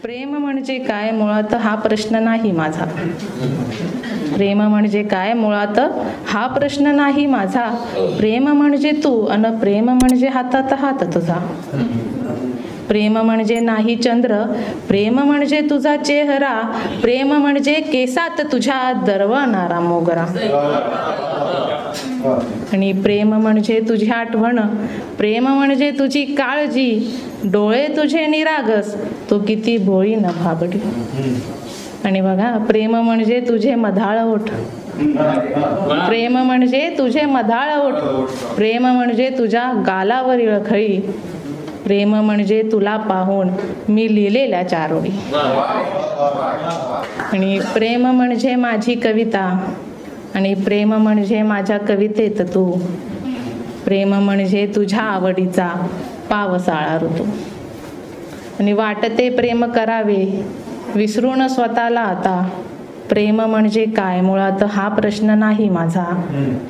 प्रेम म्हणजे काय मुळात हा प्रश्न नाही माझा. प्रेम म्हणजे काय मुळात हा प्रश्न नाही माझा. प्रेम म्हणजे तू अन प्रेम म्हणजे हातात हात तुझा. प्रेम म्हणजे नाही चंद्र, प्रेम म्हणजे तुझा चेहरा. प्रेम म्हणजे केसात तुझ्या दरवणारा मोगरा. आणि प्रेम म्हणजे तुझी आठवण, प्रेम म्हणजे तुझी काळजी. डोळे तुझे निरागस, तू किती भोळी न भाबडी. आणि बघा, प्रेम म्हणजे तुझे मधाळ ओठ, प्रेम म्हणजे तुझे मधाळ ओठ. प्रेम म्हणजे तुझ्या गालावरील खळी. प्रेम म्हणजे तुला पाहून मी लिहिलेल्या 4 ओळी. आणि प्रेम म्हणजे माझी कविता, आणि प्रेम म्हणजे माझ्या कवितेत तू. प्रेम म्हणजे तुझ्या आवडीचा पावसाळा ऋतू. आणि वाटते प्रेम करावे विसरून स्वतःला आता. प्रेम म्हणजे काय मुळात हा प्रश्न नाही माझा.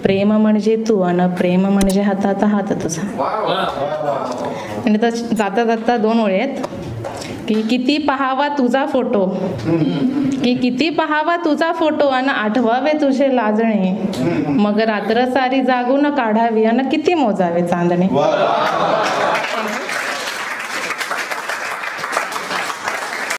प्रेम म्हणजे तू अन प्रेम म्हणजे हातात हात तुझा. आणि जाता जाता 2 ओळी आहेत की किती पहावा तुझा फोटो, की किती पहावा तुझा फोटो अन आठवावे तुझे लाजणे. मग रात्र सारी जागून काढावी अन किती मोजावे चांदणे.